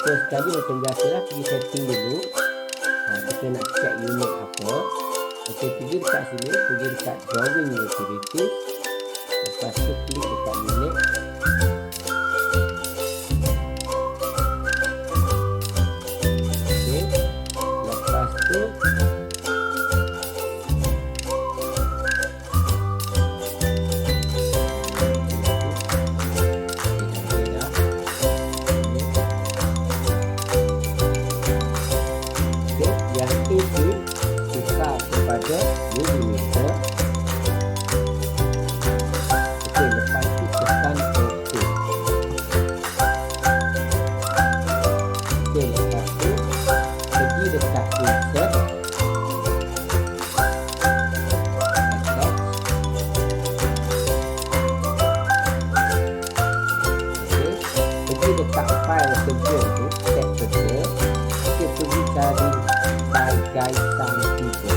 First sekali macam biasa lah, pergi setting dulu. Kita nak check unit apa. Okey, pergi dekat sini, pergi dekat drawing utilities. Lepas tu klik dekat unit. Okey, lepas tu kepada meter. Okey, lepas tu tekan OK. Okey, lepas tu pergi dekat insert, attach. Okey, pergi dekat file kerja tu, set kerja. Okey, pergi cari file gaisan tiga.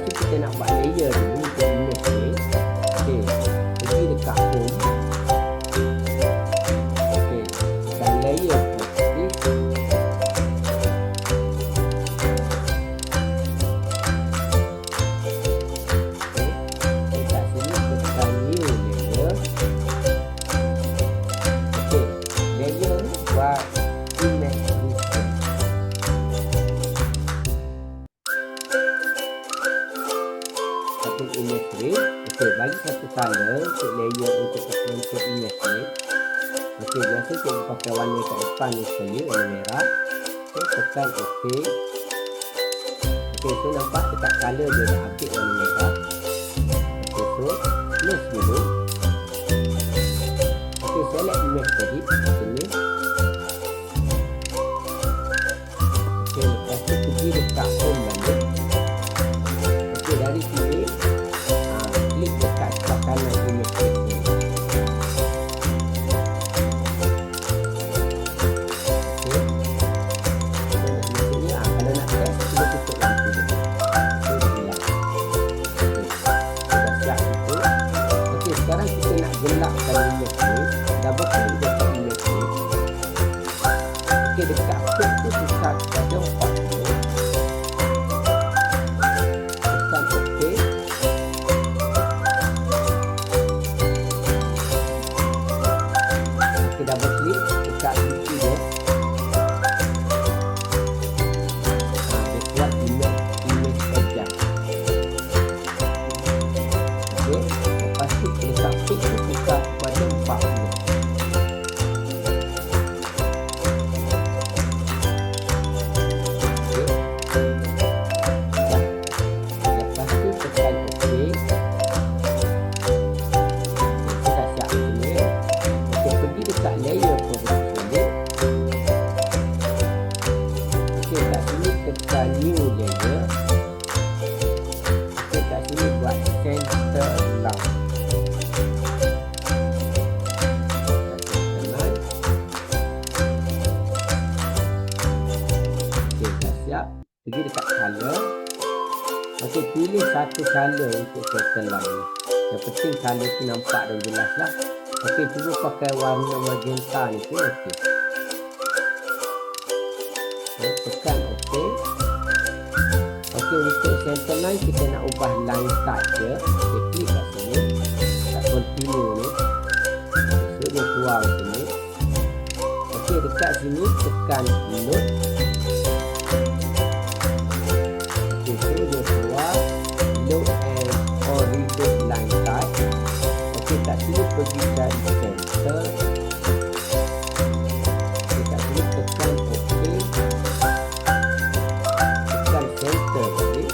Kita nak buat layer dulu untuk image ni. Okey, pergi dekat home. Okey, tekan layer property. Okey, dekat sini tekan new layer. Okey, layer ni buat image booster. Image ni, okey, bagi satu color untuk layer untuk image ni. Okey, biasa kita pakai warna kat depan ni sekali, warna merah. Okey, tekan OK. Okey, so nampak dekat color dia dah update warna merah. Okey, so close dulu. Okey, select image tadi sini. Okey, lepas tu pergi dekat home balik. Okey, dari sini klik dekat sebelah kanan image ni. Okey, so nak masuk ni, kalau nak test kita tutup lampu dia. Okey, gelap. Okey, dah siap itu. Okey, sekarang kita nak gelapkan image ni. Double klik dekat image ni. Okey, dekat fit tu tukar pada 40. Tekan OK. Okey, double klik dekat sisi dia. Dia buat image adjust. Okey, lepas tu dekat fit tu tukar pada 40. Layer property. Okey, kat sini tekan new layer. Okey, kat sini buat center align. Okey, dah siap. Pergi dekat color. Okey, pilih satu color untuk center line ni. Yang penting color tu nampak dan jelas lah. Okey, cuba pakai warna magenta ni pun okey. Tekan OK. Okey, untuk center line kita nak ubah line start je. Okey, klik kat sini. Kat continue ni. So, dia keluar macam ni. Okey, dekat sini tekan load. Okey, so dia keluar load and or reload line start. Okey, kat sini pergi dari center. Okey, kat sini tekan OK. Tekan center tadi.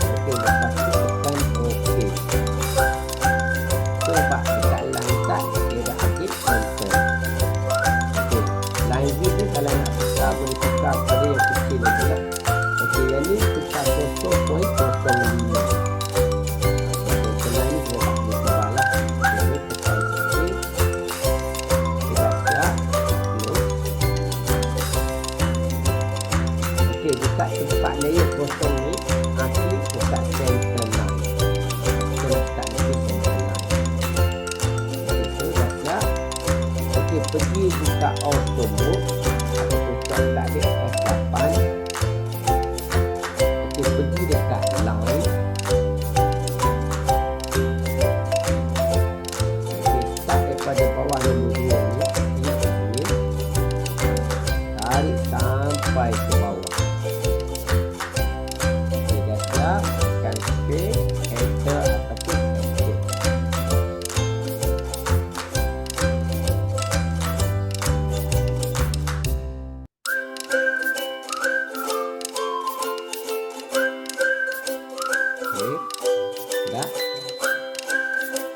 Okey, lepas tu tekan OK. So, nampak dekat line start dia dah update center. Okey, line width ni kalau nak tukar boleh tukar pada yang kecil lagi lah. Okey, yang ni tukar 0.05.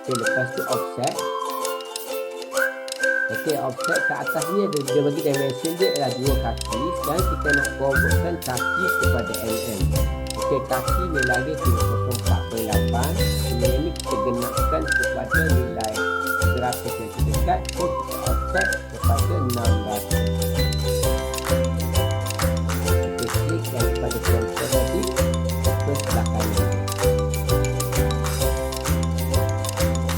Okey, lepas tu offset. Okey, offset ke atas ni dia bagi dimension dia adalah 2 kaki. Sekarang kita nak convertkan kaki kepada mm. Okey, kaki nilai dia 304.8. Nilai ni kita genapkan kepada nilai 100 yang terdekat. So kita offset kepada 600. Okey, klik daripada pointer tadi ke sebelah kanan.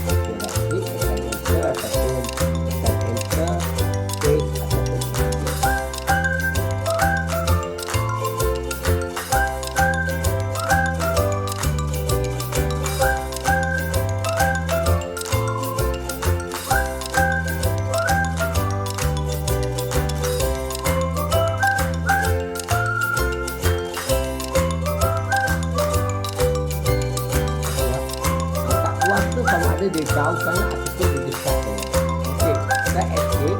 Okey, dah klik tekan enter ataupun tekan enter, space ataupun space. Sama ada dia jauh sangat ataupun dia dekat sangat. Okey, kita escape,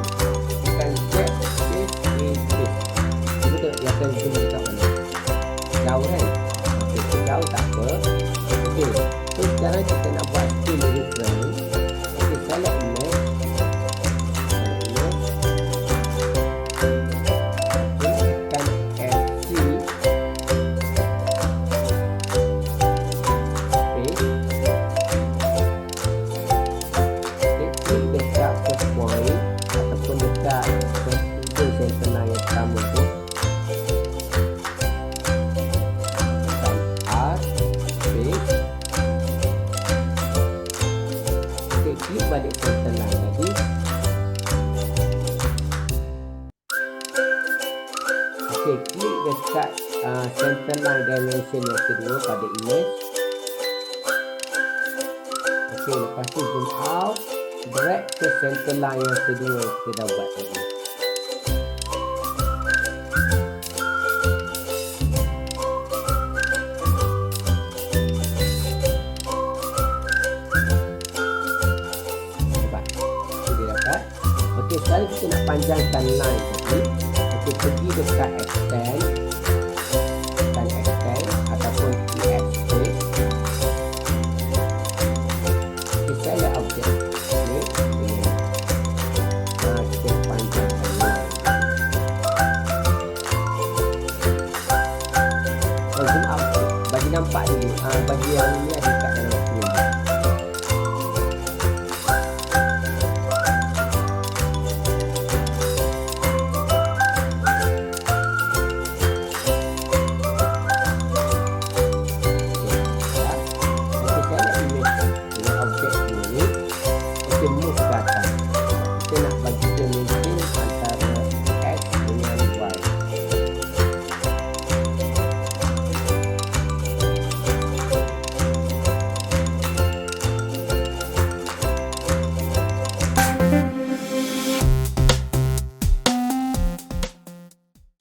tekan Z, space, space. Betul, yang akan zoom dekat mana? Jauh kan? Okey, jauh tak apa. Okey, so sekarang kita nak buat scale reference. Okey, select image. Okey, tekan FC. Balik center line tadi. Okey, klik dekat center line dimension yang kedua pada image. Okey, lepas tu zoom out, drag ke center line yang kedua yang kita dah buat tadi. Okey, sekarang kita nak panjangkan line tadi. Okey, pergi dekat X.